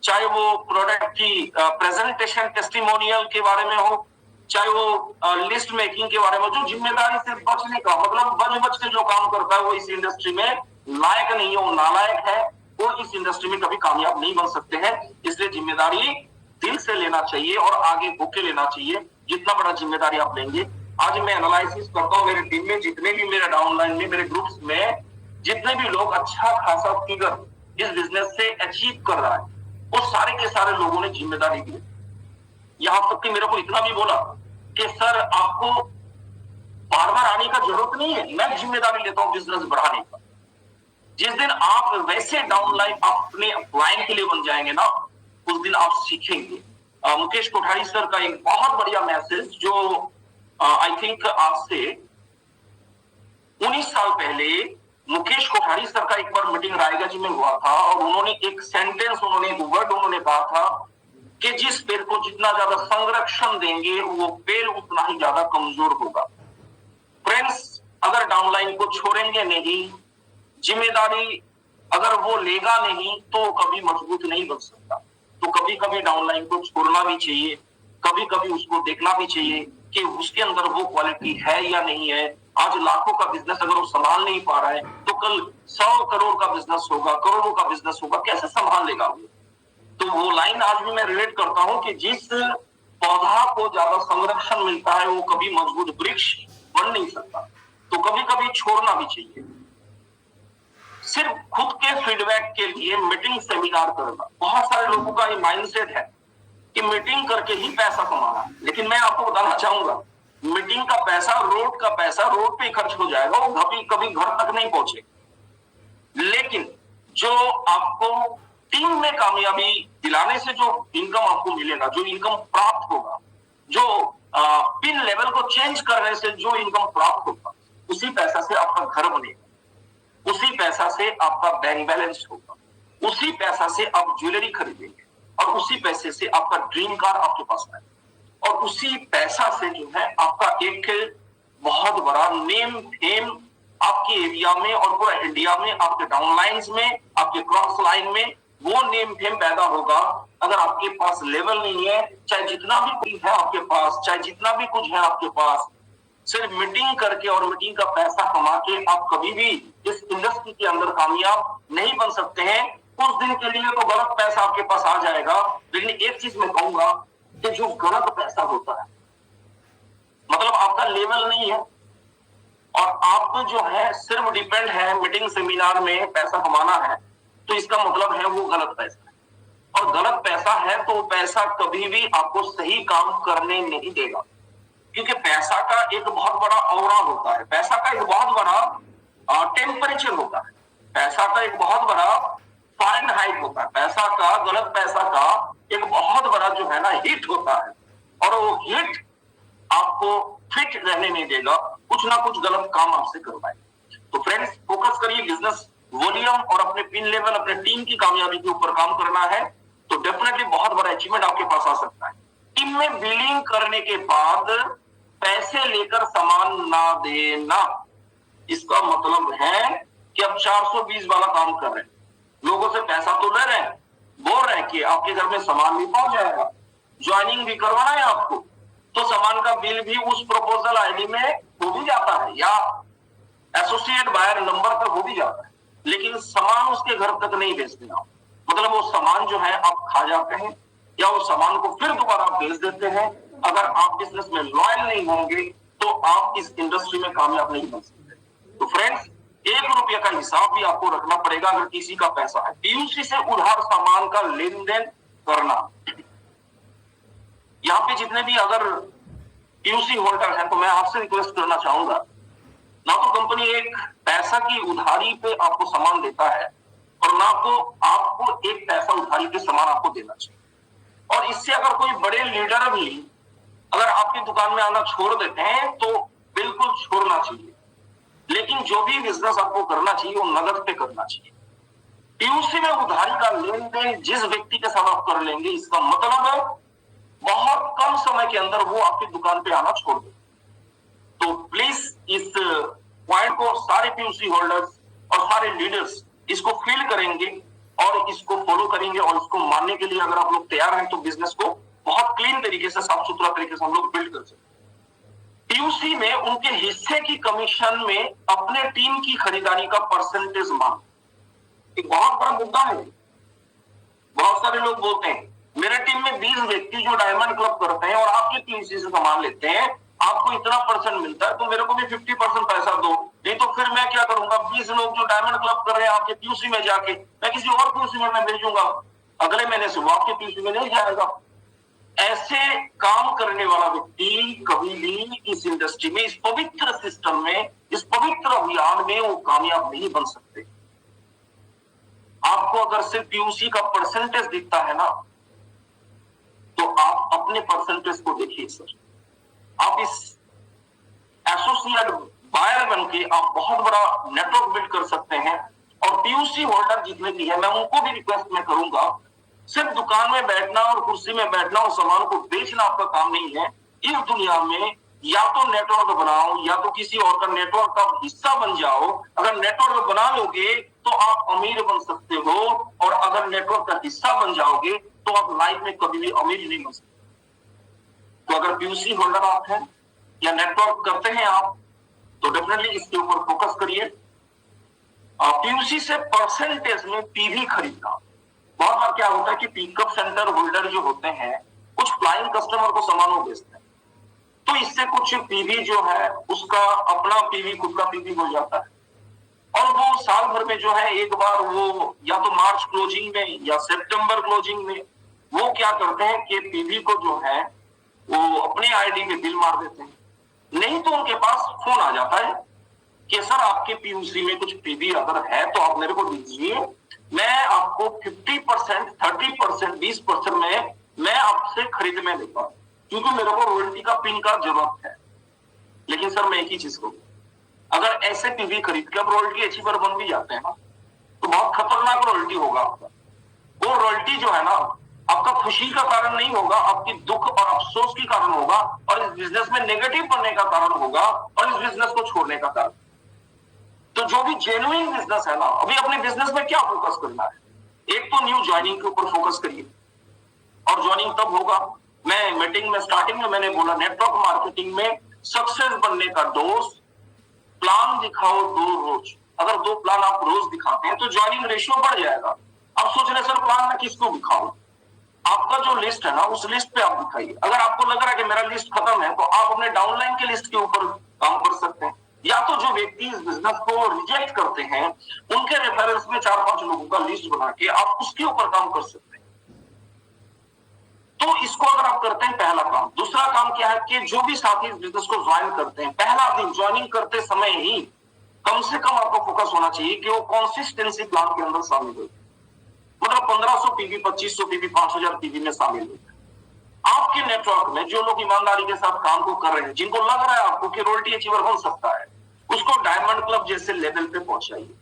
चाहे वो प्रोडक्ट की प्रेजेंटेशन टेस्टिमोनियल के बारे में हो, चाहे वो लिस्ट मेकिंग के बारे में, जो जिम्मेदारी से बचने का मतलब बच के जो काम करता है वो इस इंडस्ट्री में लायक नहीं है, वो नालायक है, वो इस इंडस्ट्री में कभी कामयाब नहीं बन सकते हैं। इसलिए जिम्मेदारी दिल से लेना चाहिए और आगे होके लेना चाहिए। जितना बड़ा जिम्मेदारी आप लेंगे, आज मैं एनालिसिस करता हूँ मेरे टीम में जितने भी मेरे डाउनलाइन में, मेरे ग्रुप्स में जितने भी लोग अच्छा खासा फिगर इस बिजनेस से अचीव कर रहा है, वो सारे के सारे लोगों ने जिम्मेदारी दी। यहां तक कि मेरे को इतना भी बोला कि सर आपको बार बार आने का जरूरत नहीं है, मैं जिम्मेदारी लेता हूं बिजनेस बढ़ाने का। जिस दिन आप वैसे डाउनलाइन अपने क्लाइंट के लिए बन जाएंगे ना, उस दिन आप सीखेंगे। मुकेश कोठारी सर का एक बहुत बढ़िया मैसेज जो आई थिंक आज से 19 साल पहले मुकेश कोठारी सर का एक बार मीटिंग रायगंज में हुआ था और उन्होंने एक सेंटेंस, एक वर्ड उन्होंने कहा था कि जिस पेड़ को जितना ज्यादा संरक्षण देंगे वो पेड़ उतना ही ज्यादा कमजोर होगा। फ्रेंड्स, अगर डाउनलाइन को छोड़ेंगे नहीं, जिम्मेदारी अगर वो लेगा नहीं, तो कभी मजबूत नहीं बन सकता। तो कभी कभी डाउनलाइन को छोड़ना भी चाहिए, कभी कभी उसको देखना भी चाहिए कि उसके अंदर वो क्वालिटी है या नहीं है। आज लाखों का बिजनेस अगर वो संभाल नहीं पा रहा है, तो कल 100 करोड़ का बिजनेस होगा, करोड़ों का बिजनेस होगा, कैसे संभाल लेगा वो? तो वो लाइन आज भी मैं रिलेट करता हूं कि जिस पौधा को ज्यादा संरक्षण मिलता है वो कभी मजबूत वृक्ष बन नहीं सकता। तो कभी कभी छोड़ना भी चाहिए। सिर्फ खुद के फीडबैक के लिए मीटिंग सेमिनार करना, बहुत सारे लोगों का ये माइंडसेट है कि मीटिंग करके ही पैसा कमाना। लेकिन मैं आपको बताना चाहूंगा, मीटिंग का पैसा, रोड पे खर्च हो जाएगा, वो कभी कभी घर तक नहीं पहुंचे। लेकिन जो आपको टीम में कामयाबी दिलाने से जो इनकम आपको मिलेगा, जो इनकम प्राप्त होगा, जो पिन लेवल को चेंज करने से जो इनकम प्राप्त होगा, उसी पैसा से आपका घर बनेगा, उसी पैसा से आपका बैंक बैलेंस होगा, उसी पैसा से आप ज्वेलरी खरीदेंगे और उसी पैसे से आपका ड्रीम कार आपके पास आएगा और उसी पैसा से जो है आपका एक बहुत बड़ा नेम फेम आपके एरिया में और पूरा इंडिया में, आपके डाउनलाइंस में, आपके क्रॉस लाइन में वो नेम फेम पैदा होगा। अगर आपके पास लेवल नहीं है, चाहे जितना भी कुछ है आपके पास, चाहे जितना भी कुछ है आपके पास, सिर्फ मीटिंग करके और मीटिंग का पैसा कमा के आप कभी भी इस इंडस्ट्री के अंदर कामयाब नहीं बन सकते हैं। कुछ दिन के लिए तो गलत पैसा आपके पास आ जाएगा, लेकिन एक चीज मैं कहूंगा कि जो गलत पैसा होता है, मतलब आपका लेवल नहीं है और आप जो है सिर्फ डिपेंड है मीटिंग सेमिनार में पैसा कमाना है, तो इसका मतलब है वो गलत पैसा है। और गलत पैसा है तो पैसा कभी भी आपको सही काम करने नहीं देगा, क्योंकि पैसा का एक बहुत बड़ा ऑरा होता है, पैसा का एक बहुत बड़ा टेम्परेचर होता है, पैसा का एक बहुत बड़ा फ़ारेनहाइट होता है, पैसा का, गलत पैसा का एक बहुत बड़ा जो है ना हिट होता है और वो हिट आपको फिट रहने नहीं देगा, कुछ ना कुछ गलत काम आपसे करवाएगा। तो फ्रेंड्स, फोकस करिए, बिजनेस वॉल्यूम और अपने पिन लेवल, अपने टीम की कामयाबी के ऊपर काम करना है तो डेफिनेटली बहुत बड़ा अचीवमेंट आपके पास आ सकता है। टीम में बिलिंग करने के बाद पैसे लेकर सामान ना देना, इसका मतलब है कि अब 420 वाला काम कर रहे हैं, लोगों से पैसा तो ले रहे हैं, बोल रहे हैं कि आपके घर में सामान भी पहुंच जाएगा, ज्वाइनिंग भी करवाना है आपको, तो सामान का बिल भी उस प्रपोजल आईडी में हो भी जाता है या एसोसिएट बायर नंबर पर हो भी जाता है, लेकिन सामान उसके घर तक नहीं भेजते आप। मतलब वो सामान जो है आप खा जाते हैं या उस सामान को फिर दोबारा भेज देते हैं। अगर आप बिजनेस में लॉयल नहीं होंगे तो आप इस इंडस्ट्री में कामयाब नहीं बन सकते। तो फ्रेंड्स, 1 रुपये का हिसाब भी आपको रखना पड़ेगा अगर किसी का पैसा है। पीयूसी से उधार सामान का लेन देन करना, यहाँ पे जितने भी अगर पीयूसी होल्डर हैं तो मैं आपसे रिक्वेस्ट करना चाहूंगा, ना तो कंपनी एक पैसा की उधारी पे आपको सामान देता है और ना तो आपको एक पैसा उधारी पे सामान आपको देना चाहिए। और इससे अगर कोई बड़े लीडर भी अगर आपकी दुकान में आना छोड़ देते हैं तो बिल्कुल छोड़ना चाहिए, लेकिन जो भी बिजनेस आपको करना चाहिए वो नगद पे करना चाहिए। पीयूसी में उधारी का लेन देन जिस व्यक्ति के साथ आप कर लेंगे, इसका मतलब बहुत कम समय के अंदर वो आपकी दुकान पे आना छोड़ दे। तो प्लीज इस पॉइंट को सारे पीयूसी होल्डर्स और सारे लीडर्स इसको फील करेंगे और इसको फॉलो करेंगे, और इसको मानने के लिए अगर आप लोग तैयार हैं तो बिजनेस को बहुत क्लीन तरीके से, साफ सुथरा तरीके से हम लोग बिल्ड कर सकते हैं। पीयूसी में उनके हिस्से की कमीशन में अपने टीम की खरीदारी का परसेंटेज मांग एक बहुत बड़ा मुद्दा है। बहुत सारे लोग बोलते हैं मेरे टीम में 20 व्यक्ति जो डायमंड क्लब करते हैं और आपके पीयूसी से सामान लेते हैं, आपको इतना परसेंट मिलता है तो मेरे को भी 50% पैसा दो, नहीं तो फिर मैं क्या करूंगा, 20 लोग जो डायमंड क्लब कर रहे हैं आपके पीयूसी में जाके मैं किसी और पीयूसी में मैं भेजूंगा, अगले महीने से वो आपके पीयूसी में नहीं जाएगा। ऐसे काम करने वाला व्यक्ति कभी भी इस इंडस्ट्री में, इस पवित्र सिस्टम में, इस पवित्र अभियान में वो कामयाब नहीं बन सकते। आपको अगर सिर्फ पीयूसी का परसेंटेज दिखता है ना, तो आप अपने परसेंटेज को देखिए सर। आप इस एसोसिएट बायर बन के आप बहुत बड़ा नेटवर्क बिल्ड कर सकते हैं। और पीयूसी होल्डर जितने भी है, मैं उनको भी रिक्वेस्ट में करूंगा, सिर्फ दुकान में बैठना और कुर्सी में बैठना और सामान को बेचना आपका काम नहीं है। इस दुनिया में या तो नेटवर्क बनाओ या तो किसी और का नेटवर्क का हिस्सा बन जाओ। अगर नेटवर्क बना लोगे तो आप अमीर बन सकते हो, और अगर नेटवर्क का हिस्सा बन जाओगे तो आप लाइफ में कभी भी अमीर नहीं बन सकते। तो अगर पीयूसी होल्डर आप हैं या नेटवर्क करते हैं आप, तो डेफिनेटली इसके ऊपर फोकस करिए। पीयूसी से परसेंटेज में पीवी खरीदना, बहुत बार क्या होता है कि पिकअप सेंटर होल्डर जो होते हैं कुछ फ्लाइंग कस्टमर को सामान बेचते हैं, तो इससे कुछ पीवी जो है उसका अपना पीवी, खुद का पीवी हो जाता है। और वो साल भर में जो है एक बार वो या तो मार्च क्लोजिंग में या सितंबर क्लोजिंग में वो क्या करते हैं कि पीवी को जो है वो अपने आईडी में बिल मार देते हैं। नहीं तो उनके पास फोन आ जाता है कि सर आपके पीयूसी में कुछ पीवी अगर है तो आप मेरे को दीजिए, मैं आपको 50%, 30%, 20% में मैं आपसे खरीद में देता हूं, क्योंकि मेरे को रॉयल्टी का पिन का जरूरत है। लेकिन सर मैं एक ही चीज कहूँ, अगर ऐसे पीवी खरीद के अब रॉयल्टी अचीवर बन भी जाते हैं ना, तो बहुत खतरनाक रॉयल्टी होगा आपका। वो रॉयल्टी जो है ना आपका खुशी का कारण नहीं होगा, आपकी दुख और अफसोस की कारण होगा, और इस बिजनेस में नेगेटिव बनने का कारण होगा, और इस बिजनेस को छोड़ने का कारण। तो जो भी जेन्युइन बिजनेस है ना, अभी अपने बिजनेस में क्या फोकस करना है, एक तो न्यू ज्वाइनिंग के ऊपर फोकस करिए। और ज्वाइनिंग तब होगा, मैं मीटिंग में स्टार्टिंग में मैंने बोला, नेटवर्क मार्केटिंग में सक्सेस बनने का डोज, प्लान दिखाओ 2 रोज। अगर 2 प्लान आप रोज दिखाते हैं तो ज्वाइनिंग रेशियो बढ़ जाएगा। आप सोच रहे सर प्लान में किसको दिखाऊं, आपका जो लिस्ट है ना उस लिस्ट पे आप दिखाइए। अगर आपको लग रहा है कि मेरा लिस्ट खत्म है तो आप अपने डाउनलाइन के लिस्ट के ऊपर काम कर सकते हैं। या तो जो व्यक्ति इस बिजनेस को रिजेक्ट करते हैं उनके रेफरेंस में 4-5 लोगों का लिस्ट बना के आप उसके ऊपर काम कर सकते हैं। तो इसको अगर आप करते हैं, पहला काम। दूसरा काम क्या है कि जो भी साथी इस बिजनेस को ज्वाइन करते हैं, पहला दिन ज्वाइनिंग करते समय ही कम से कम आपको फोकस होना चाहिए कि वो कंसिस्टेंसी प्लान के अंदर शामिल हो। मतलब 1500 पीवी, 2500 पीवी, 5000 पीवी में शामिल हो। आपके नेटवर्क में जो लोग ईमानदारी के साथ काम को कर रहे हैं, जिनको लग रहा है आपको कि रॉयल्टी अचीवर बन सकता है, उसको डायमंड क्लब जैसे लेवल पे पहुंचाइए।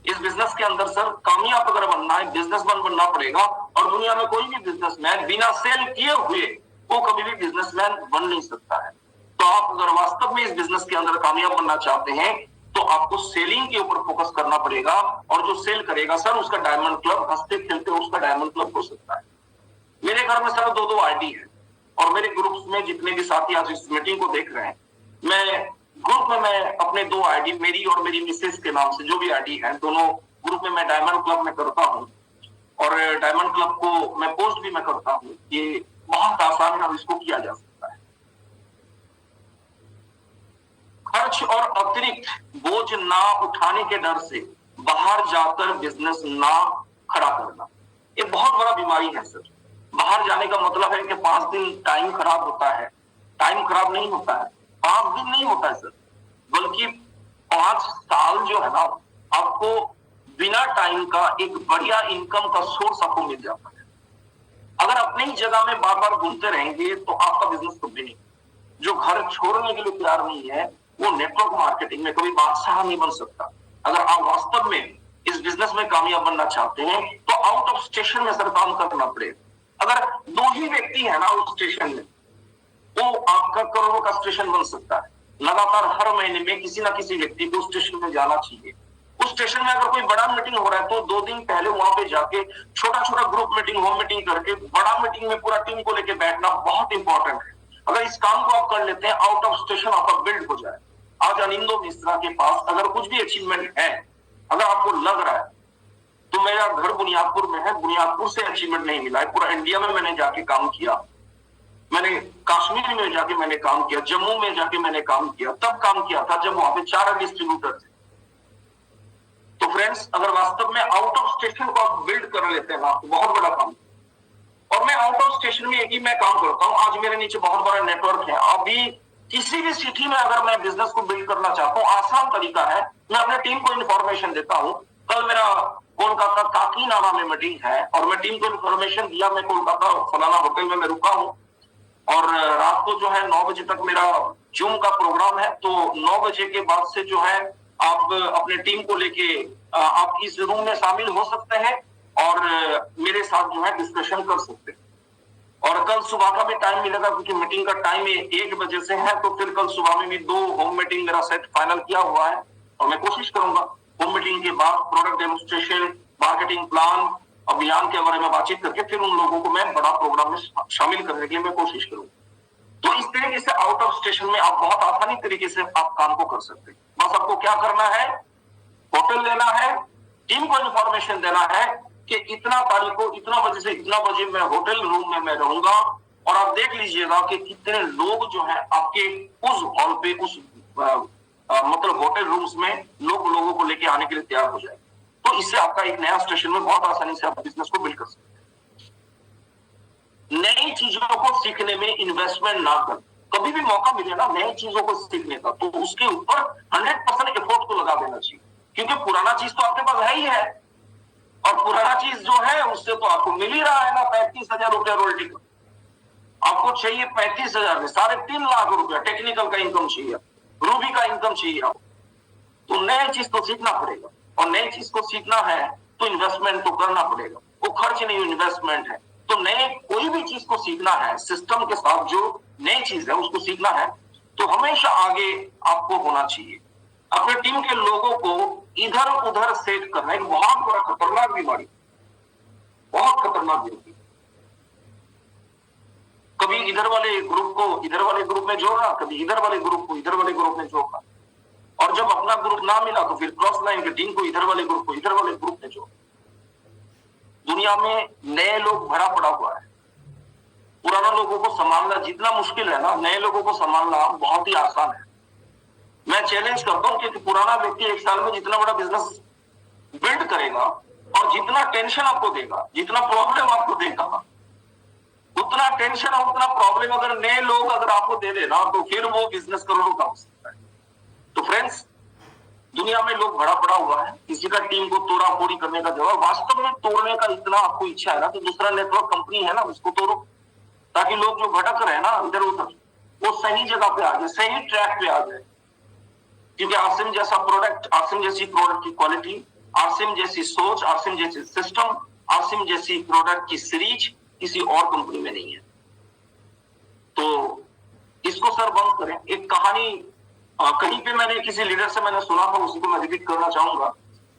इस बिजनेस के अंदर सर कामयाब अगर बनना है, बिजनेसमैन बनना पड़ेगा। और दुनिया में कोई भी बिजनेसमैन बिना सेल किए हुए वो कभी भी बिजनेसमैन बन नहीं सकता है। तो आप अगर वास्तव में इस बिजनेस के अंदर कामयाब बनना चाहते हैं तो आपको सेलिंग के ऊपर फोकस करना पड़ेगा। और जो सेल करेगा सर उसका डायमंड क्लब, हंसते खेलते उसका डायमंड क्लब हो सकता है। मेरे घर में सर 2-2 आईडी है, और मेरे ग्रुप्स में जितने भी साथी आज इस मीटिंग को देख रहे हैं, मैं ग्रुप में मैं अपने 2 आईडी, मेरी और मेरी मिसेस के नाम से जो भी आईडी है, दोनों ग्रुप में मैं डायमंड क्लब में करता हूँ। और डायमंड क्लब को मैं पोस्ट भी मैं करता हूँ। ये बहुत आसान है और इसको किया जा सकता है। खर्च और अतिरिक्त बोझ ना उठाने के डर से बाहर जाकर बिजनेस ना खड़ा करना, ये बहुत बड़ा बीमारी है सर। बाहर जाने का मतलब है कि 5 दिन टाइम खराब होता है। टाइम खराब नहीं होता है, 5 दिन नहीं होता है सर, बल्कि 5 साल जो है ना, आपको बिना टाइम का एक बढ़िया इनकम का सोर्स आपको मिल जाता है। अगर अपनी ही जगह में बार बार घूमते रहेंगे तो आपका बिजनेस कभी नहीं। जो घर छोड़ने के लिए तैयार नहीं है वो नेटवर्क मार्केटिंग में कभी बादशाह नहीं बन सकता। अगर आप वास्तव में इस बिजनेस में कामयाब बनना चाहते हैं तो आउट ऑफ स्टेशन में सर काम करना पड़ेगा। अगर 2 ही व्यक्ति है ना उस स्टेशन में, वो आपका करोड़ों का स्टेशन बन सकता है। लगातार हर महीने में किसी ना किसी व्यक्ति को स्टेशन में जाना चाहिए। उस स्टेशन में अगर कोई बड़ा मीटिंग हो रहा है तो 2 दिन पहले वहां पे जाके छोटा छोटा ग्रुप मीटिंग, होम मीटिंग करके बड़ा मीटिंग में पूरा टीम को लेकर बैठना बहुत इंपॉर्टेंट है। अगर इस काम को आप कर लेते हैं, आउट ऑफ स्टेशन आपका बिल्ड हो जाए। आज अनिंदो मिश्रा के पास अगर कुछ भी अचीवमेंट है, अगर आपको लग रहा है तो मेरा घर बुनियादपुर में है, बुनियादपुर से अचीवमेंट नहीं मिला है, पूरा इंडिया में मैंने जाके काम किया, मैंने कश्मीर में जाके मैंने काम किया, जम्मू में जाके मैंने काम किया, तब काम किया था जब वहां पे 4 डिस्ट्रीब्यूटर थे। तो फ्रेंड्स, अगर वास्तव में आउट ऑफ स्टेशन को आप बिल्ड कर लेते हैं ना तो बहुत बड़ा काम। और मैं आउट ऑफ स्टेशन में एक ही मैं काम करता हूं। आज मेरे नीचे बहुत बड़ा नेटवर्क है। अभी किसी भी सिटी में अगर मैं बिजनेस को बिल्ड करना चाहता हूं, आसान तरीका है, मैं अपने टीम को इन्फॉर्मेशन देता हूं। कल मेरा कोलकाता काकीनाडा में मीटिंग है और मैं टीम को इन्फॉर्मेशन दिया, मैं कोलकाता फलाना होटल में मैं रुका हूं और रात को जो है 9 बजे तक मेरा जूम का प्रोग्राम है। तो 9 बजे के बाद से जो है आप अपने टीम को लेके आप इस रूम में शामिल हो सकते हैं और मेरे साथ जो है डिस्कशन कर सकते हैं। और कल सुबह का भी टाइम मिलेगा क्योंकि मीटिंग का टाइम 1 बजे से है, तो फिर कल सुबह में भी 2 होम मीटिंग मेरा सेट फाइनल किया हुआ है और मैं कोशिश करूंगा होम मीटिंग के बाद प्रोडक्ट डेमोन्स्ट्रेशन, मार्केटिंग प्लान, अभियान के बारे में बातचीत करके फिर उन लोगों को मैं बड़ा प्रोग्राम में शामिल करने के लिए मैं कोशिश करूंगा। तो इस तरीके से आउट ऑफ स्टेशन में आप बहुत आसानी तरीके से आप काम को कर सकते हैं। बस आपको क्या करना है, होटल लेना है, टीम को इन्फॉर्मेशन देना है कि इतना तारीख को इतना बजे से इतना बजे मैं होटल रूम में मैं रहूंगा और आप देख लीजिएगा कि कितने लोग जो है आपके उस हॉल पे, उस मतलब होटल रूम्स में लोगों को लेके आने के लिए तैयार हो जाए। तो इससे आपका एक नया स्टेशन में बहुत आसानी से आप बिजनेस को बिल्ड कर सकते हैं। नई चीजों को सीखने में इन्वेस्टमेंट ना कर, कभी भी मौका मिले ना नई चीजों को सीखने का तो उसके ऊपर 100% एफर्ट को लगा देना चाहिए, क्योंकि पुराना चीज तो आपके पास है ही है और पुराना चीज जो है उससे तो आपको मिल ही रहा है ना 35,000 रुपया रॉयल्टी का। आपको चाहिए 35,000 में 3.5 लाख रुपया टेक्निकल का इनकम चाहिए, रूबी का इनकम चाहिए आपको। तो नई चीज तो सीखना पड़ेगा और नई चीज को सीखना है तो इन्वेस्टमेंट तो करना पड़ेगा। वो खर्च नहीं, इन्वेस्टमेंट है। तो नए कोई भी चीज को सीखना है, सिस्टम के साथ जो नई चीज है उसको सीखना है तो हमेशा आगे आपको होना चाहिए। अपने टीम के लोगों को इधर उधर सेट करना एक बहुत बड़ा खतरनाक बीमारी, बहुत खतरनाक बीमारी। कभी इधर वाले ग्रुप को इधर वाले ग्रुप में जोड़ना, कभी इधर वाले ग्रुप को इधर वाले ग्रुप में जोड़ना, और जब अपना ग्रुप ना मिला तो फिर क्रॉस लाइन की टीम को इधर वाले ग्रुप को इधर वाले ग्रुप में जोड़। दुनिया में नए लोग भरा पड़ा हुआ है, पुराना लोगों को संभालना जितना मुश्किल है ना, नए लोगों को संभालना बहुत ही आसान है। मैं चैलेंज करता हूं कि पुराना व्यक्ति 1 साल में जितना बड़ा बिजनेस बिल्ड करेगा और जितना टेंशन आपको देगा, जितना प्रॉब्लम आपको देगा, उतना टेंशन और उतना प्रॉब्लम अगर नए लोग अगर आपको दे देना तो फिर वो बिजनेस करोड़ों का हो सकता है। तो फ्रेंड्स, दुनिया में लोग भरा पड़ा हुआ है, किसी का टीम को तोड़ा फोड़ी करने का जवाब, वास्तव में तोड़ने का इतना आपको इच्छा है ना तो दूसरा नेटवर्क कंपनी है ना उसको तोड़ो, ताकि लोग जो भटक रहे हैं ना इधर उधर वो सही जगह पे आ जाए, सही ट्रैक पे आ जाए। क्योंकि आरसीएम जैसा प्रोडक्ट, आरसीएम जैसी प्रोडक्ट की क्वालिटी, आरसीएम जैसी सोच, आरसीएम जैसी सिस्टम, आरसीएम जैसी प्रोडक्ट की सीरीज किसी और कंपनी में नहीं है। तो इसको सर बंद करें। एक कहानी कहीं पे मैंने किसी लीडर से मैंने सुना था, उसी को मैं रिपीट करना चाहूंगा।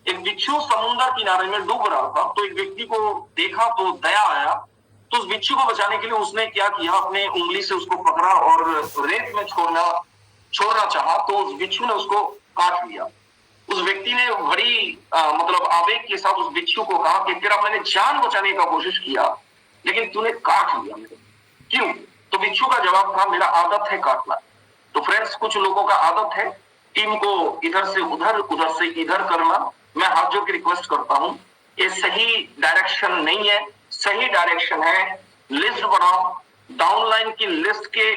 एक बिच्छू समुद्र किनारे में डूब रहा था, तो एक व्यक्ति को देखा तो दया आया, तो उस बिच्छू को बचाने के लिए उसने क्या किया, अपने उंगली से उसको पकड़ा और रेत में छोड़ना चाहा, तो उस बिच्छू ने उसको काट लिया। उस व्यक्ति ने बड़ी मतलब आवेग के साथ उस बिच्छू को कहा कि तेरा मैंने जान बचाने का कोशिश किया लेकिन तूने काट लिया मेरे, क्यों? तो बिच्छू का जवाब था, मेरा आदत है काटना। तो फ्रेंड्स, कुछ लोगों का आदत है टीम को इधर से उधर, उधर से इधर करना, मैं हाथ जोड़ के रिक्वेस्ट करता हूं, ये सही डायरेक्शन नहीं है। सही डायरेक्शन है लिस्ट बनाओ, डाउनलाइन की लिस्ट के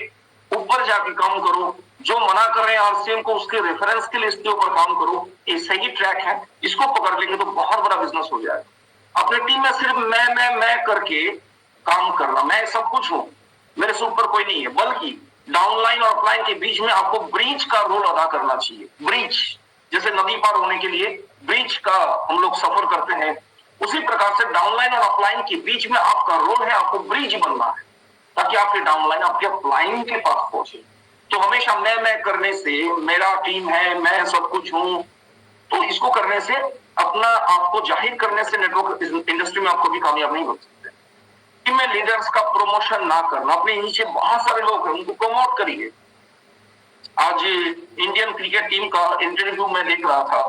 ऊपर जाके काम करो, जो मना कर रहे हैं आरसीएम को उसके रेफरेंस की लिस्ट के ऊपर काम करो। ये सही ट्रैक है, इसको पकड़ लेंगे तो बहुत बड़ा बिजनेस हो जाएगा। अपने टीम में सिर्फ मैं करके काम करना, मैं सब कुछ हूं, मेरे से ऊपर कोई नहीं है, बल्कि डाउनलाइन और अपलाइन के बीच में आपको ब्रिज का रोल अदा करना चाहिए। ब्रिज, जैसे नदी पार होने के लिए ब्रिज का हम लोग सफर करते हैं, उसी प्रकार से डाउनलाइन और अपलाइन के बीच में आपका रोल है, आपको ब्रिज बनना है ताकि आपके डाउनलाइन आपके अपलाइन के पास पहुंचे। तो हमेशा मैं करने से, मेरा टीम है, मैं सब कुछ हूं, तो इसको करने से, अपना आपको जाहिर करने से नेटवर्क इंडस्ट्री में आप कभी कामयाब नहीं हो सकते। टीम में लीडर्स का प्रमोशन ना करना, अपने नीचे बहुत सारे लोग हैं उनको प्रमोट करिए। आज इंडियन क्रिकेट टीम का इंटरव्यू मैं देख रहा था,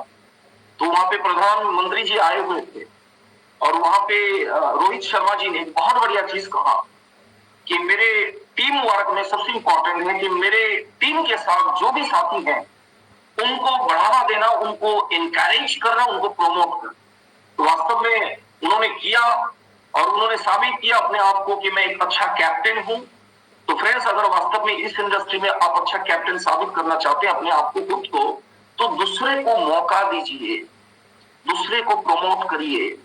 तो वहां पे प्रधानमंत्री जी आए हुए थे और वहां पे रोहित शर्मा जी ने बहुत बढ़िया चीज कहा कि मेरे टीम वर्क में सबसे इंपॉर्टेंट है कि मेरे टीम के साथ जो भी साथी हैं उनको बढ़ावा देना, उनको इनकरेज करना, उनको प्रमोट करना। तो वास्तव में उन्होंने किया और उन्होंने साबित किया अपने आप को कि मैं एक अच्छा कैप्टन हूं। तो फ्रेंड्स, अगर वास्तव में इस इंडस्ट्री में आप अच्छा कैप्टन साबित करना चाहते हैं अपने आप को, खुद को, तो दूसरे को मौका दीजिए, दूसरे को प्रमोट करिए।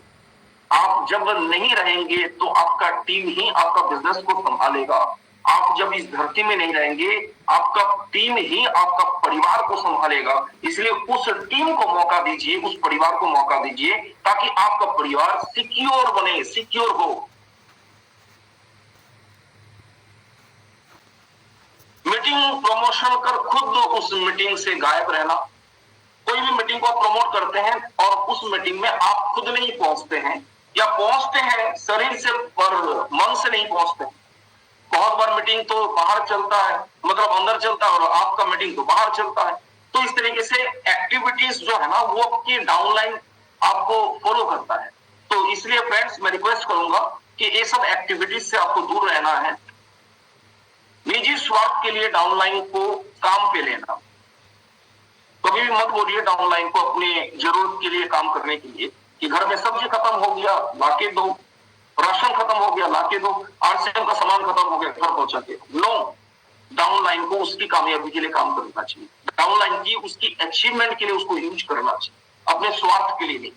आप जब नहीं रहेंगे तो आपका टीम ही आपका बिजनेस को संभालेगा। आप जब इस धरती में नहीं रहेंगे, आपका टीम ही आपका परिवार को संभालेगा। इसलिए उस टीम को मौका दीजिए, उस परिवार को मौका दीजिए, ताकि आपका परिवार सिक्योर बने, सिक्योर हो। मीटिंग प्रमोशन कर खुद उस मीटिंग से गायब रहना। कोई भी मीटिंग को आप प्रमोट करते हैं और उस मीटिंग में आप खुद नहीं पहुंचते हैं, या पहुंचते हैं शरीर से पर मन से नहीं पहुंचते। बहुत बार मीटिंग तो बाहर चलता है, मतलब अंदर चलता है, और आपका मीटिंग तो बाहर चलता है। तो इस तरीके से एक्टिविटीज जो है ना, वो आपकी डाउनलाइन आपको फॉलो करता है। तो इसलिए फ्रेंड्स, मैं रिक्वेस्ट करूंगा कि ये सब एक्टिविटीज से आपको दूर रहना है। निजी स्वार्थ के लिए डाउनलाइन को काम पे लेना, कभी भी मत बोलिए डाउनलाइन को अपनी जरूरत के लिए काम करने के लिए कि घर में सब्जी खत्म हो गया लाके दो, राशन खत्म हो गया लाके दो, आरसीएम का सामान खत्म हो गया घर पहुंचा के। नो, डाउनलाइन को उसकी कामयाबी के लिए काम करना चाहिए, डाउनलाइन की उसकी अचीवमेंट के लिए उसको यूज करना चाहिए, अपने स्वार्थ के लिए नहीं।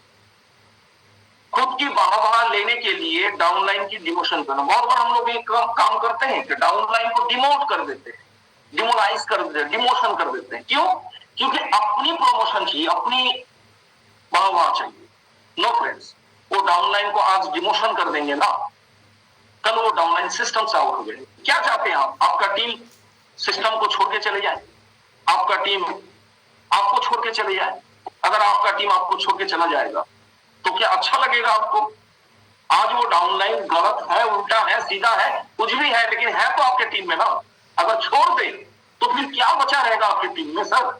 खुद की वाहवाह लेने के लिए डाउनलाइन की डिमोशन करना। बहुत बार हम लोग एक काम करते हैं कि डाउनलाइन को डिमोट कर देते हैं, डिमोलाइज कर देते हैं, डिमोशन कर देते हैं। क्यों? क्योंकि अपनी प्रमोशन चाहिए, अपनी वाहवाह चाहिए। नो फ्रेंड्स, वो डाउनलाइन को आज डिमोशन कर देंगे ना, कल वो डाउनलाइन सिस्टम से आउट हो गए। क्या चाहते हैं आप? आपका टीम सिस्टम को छोड़ के चले जाए, आपका टीम आपको छोड़ के चले जाए। अगर आपका टीम आपको छोड़ के चला जाएगा तो क्या अच्छा लगेगा आपको? आज वो डाउनलाइन गलत है, उल्टा है, सीधा है, कुछ भी है, लेकिन है तो आपके टीम में ना। अगर छोड़ दे तो फिर क्या बचा रहेगा आपकी टीम में सर?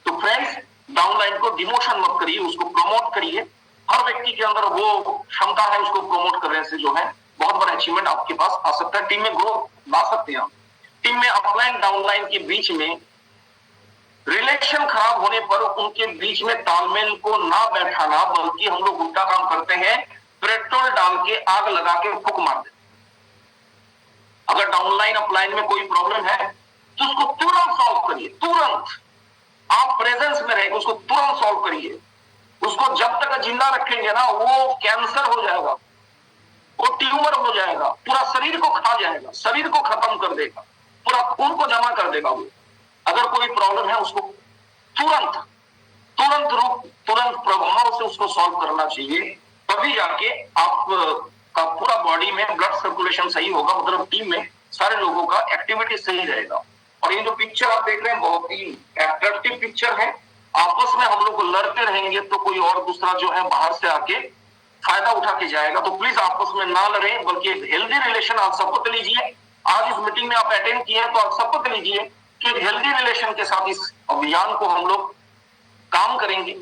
तो फ्रेंड्स, डाउनलाइन को डिमोशन मत करिए, उसको प्रमोट करिए। हर व्यक्ति के अंदर वो क्षमता है, उसको प्रमोट करने से जो है बहुत बड़ा अचीवमेंट आपके पास आ सकता है। टीम में ग्रोथ ला सकते हैं आप। टीम में अपलाइन डाउनलाइन के बीच में रिलेशन खराब होने पर उनके बीच में तालमेल को ना बैठाना, बल्कि हम लोग उल्टा काम करते हैं, पेट्रोल डाल के आग लगा के फूंक मार देते। अगर डाउनलाइन अपलाइन में कोई प्रॉब्लम है तो उसको तुरंत सॉल्व करिए, तुरंत। आप प्रेजेंस में रहेंगे, उसको तुरंत सॉल्व करिए। उसको जब तक जिंदा रखेंगे ना, वो कैंसर हो जाएगा, वो ट्यूमर हो जाएगा, पूरा शरीर को खा जाएगा, शरीर को खत्म कर देगा, पूरा खून को जमा कर देगा वो। अगर कोई प्रॉब्लम है उसको तुरंत तुरंत रूप तुरंत प्रभाव से उसको सॉल्व करना चाहिए, तभी जाके आप का पूरा बॉडी में ब्लड सर्कुलेशन सही होगा, मतलब टीम में सारे लोगों का एक्टिविटी सही रहेगा। और ये जो पिक्चर आप देख रहे हैं बहुत ही अट्रैक्टिव पिक्चर है। आपस में हम लोग लड़ते रहेंगे तो कोई और दूसरा जो है बाहर से आके फायदा उठा के जाएगा। तो प्लीज आपस में ना लड़े, बल्कि हेल्दी रिलेशन आप शपथ लीजिए। आज इस मीटिंग में आप अटेंड किए हैं तो आप शपथ लीजिए कि हेल्दी रिलेशन के साथ इस अभियान को हम लोग काम करेंगे।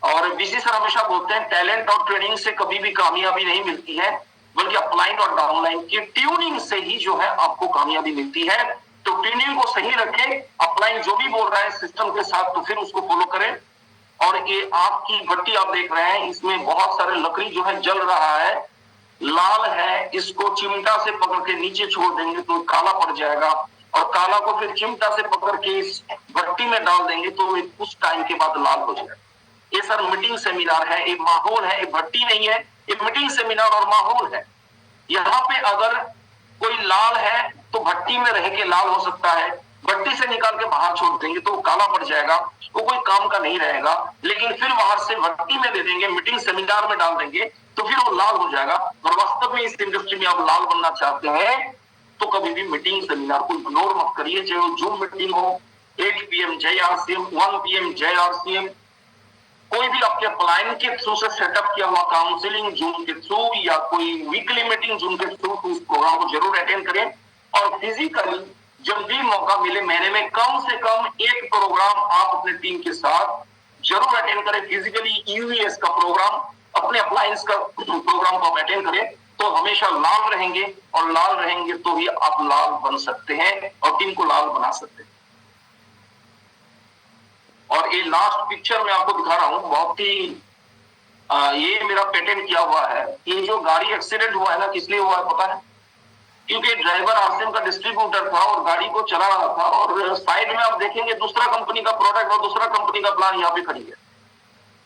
और बीसी सर हमेशा बोलते हैं टैलेंट और ट्रेनिंग से कभी भी कामयाबी नहीं मिलती है, बल्कि अपलाइन और डाउनलाइन की ट्यूनिंग से ही जो है आपको कामयाबी मिलती है। तो ट्यूनिंग को सही रखें, अपलाइन जो भी बोल रहा है सिस्टम के साथ तो फिर उसको फॉलो करें। और ये आपकी भट्टी आप देख रहे हैं, इसमें बहुत सारे लकड़ी जो है जल रहा है, लाल है, इसको चिमटा से पकड़ के नीचे छोड़ देंगे तो काला पड़ जाएगा, और काला को फिर चिमटा से पकड़ के इस भट्टी में डाल देंगे तो कुछ टाइम के बाद लाल हो जाएगा। ये सर मीटिंग सेमिनार है, एक माहौल है, एक भट्टी नहीं है, एक मीटिंग सेमिनार और माहौल है। यहाँ पे अगर कोई लाल है तो भट्टी में रह के लाल हो सकता है, भट्टी से निकाल के बाहर छोड़ देंगे तो काला पड़ जाएगा, वो कोई काम का नहीं रहेगा। लेकिन फिर बाहर से भट्टी में दे देंगे, मीटिंग सेमिनार में डाल देंगे तो फिर वो लाल हो जाएगा। और वास्तव में इस इंडस्ट्री में आप लाल बनना चाहते हैं तो कभी भी मीटिंग सेमिनार को इग्नोर मत करिए, चाहे वो जूम मीटिंग हो, 8 PM जय RCM, 1 PM जय RCM, कोई भी आपके अपलाइन के थ्रू से सेटअप किया हुआ काउंसलिंग जूम के थ्रू या कोई वीकली मीटिंग जूम के थ्रू, तो उस प्रोग्राम को जरूर अटेंड करें। और फिजिकली जब भी मौका मिले महीने में कम से कम एक प्रोग्राम आप अपने टीम के साथ जरूर अटेंड करें। फिजिकली UES का प्रोग्राम, अपने अप्लायंस का प्रोग्राम को आप अटेंड करें तो हमेशा लाल रहेंगे, और लाल रहेंगे तो ही आप लाल बन सकते हैं और टीम को लाल बना सकते हैं। और ये लास्ट पिक्चर मैं आपको दिखा रहा हूं, बहुत ही ये मेरा पेटेंट किया हुआ है। ये जो गाड़ी एक्सीडेंट हुआ है ना, किस लिए हुआ है पता है? क्योंकि ड्राइवर RCM का डिस्ट्रीब्यूटर था और गाड़ी को चला रहा था, और साइड में आप देखेंगे दूसरा कंपनी का प्रोडक्ट और दूसरा कंपनी का प्लान यहाँ पे खड़ी है।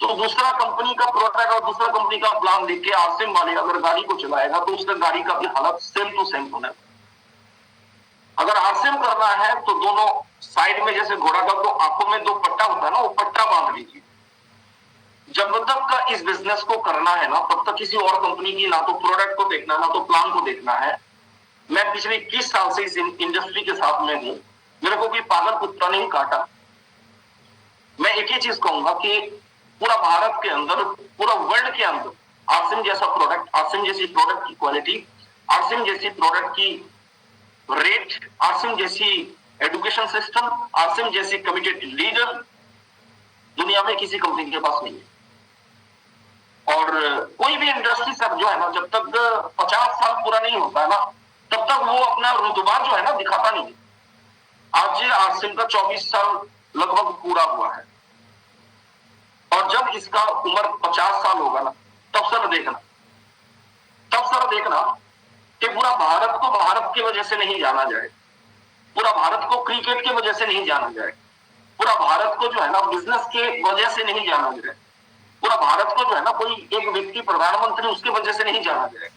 तो दूसरा कंपनी का प्रोडक्ट और दूसरा कंपनी का प्लान देख के RCM वाले अगर गाड़ी को चलाएगा तो उसका गाड़ी का भी हालत सेम टू सेम होना है। अगर RCM करना है तो दोनों साइड में जैसे घोड़ा का दो आंखों में दो पट्टा होता है ना, वो पट्टा बांध लीजिए। जब तक का इस बिजनेस को करना है ना, तब तक किसी और कंपनी की ना तो प्रोडक्ट को देखना ना तो प्लान को देखना है। मैं पिछले 21 साल से इस इंडस्ट्री के साथ में हूं, मेरे को भी पागल कुत्ता नहीं काटा। मैं एक ही चीज कहूंगा कि पूरा भारत के अंदर, पूरा वर्ल्ड के अंदर RCM जैसा प्रोडक्ट, RCM जैसी प्रोडक्ट की क्वालिटी, RCM जैसी प्रोडक्ट की रेट, RCM जैसी एजुकेशन सिस्टम, RCM जैसी कमिटेड लीडर दुनिया में किसी कंपनी के पास नहीं है। और कोई भी इंडस्ट्री सब जो है ना, जब तक 50 साल पूरा नहीं होता है ना, तब तक वो अपना रुतबा जो है ना दिखाता नहीं। आज RCM का 24 साल लगभग पूरा हुआ है, और जब इसका उम्र 50 साल होगा ना, तब सर देखना कि पूरा भारत को भारत की वजह से नहीं जाना जाए, पूरा भारत को क्रिकेट की वजह से नहीं जाना जाए, पूरा भारत को जो है ना बिजनेस के वजह से नहीं जाना जाए, पूरा भारत को जो है ना कोई एक व्यक्ति प्रधानमंत्री उसकी वजह से नहीं जाना जाए,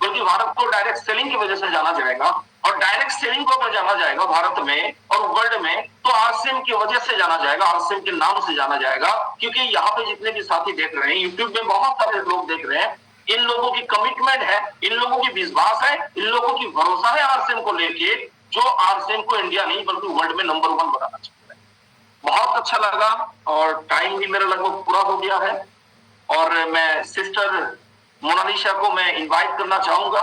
बल्कि भारत को डायरेक्ट सेलिंग की वजह से जाना जाएगा। और डायरेक्ट सेलिंग को अगर जाना जाएगा भारत में और वर्ल्ड में, तो RCM की वजह से जाना जाएगा, RCM के नाम से जाना जाएगा। क्योंकि यहाँ पे जितने भी साथी देख रहे हैं, यूट्यूब में बहुत सारे लोग देख रहे हैं, इन लोगों की कमिटमेंट है, इन लोगों की विश्वास है, इन लोगों की भरोसा है RCM को लेके, जो RCM को इंडिया नहीं बल्कि वर्ल्ड में नंबर 1 बनाना चाहता है। बहुत अच्छा लगा, और टाइम भी मेरा लगभग पूरा हो गया है। और मैं सिस्टर मोनालिसा को मैं इनवाइट करना चाहूंगा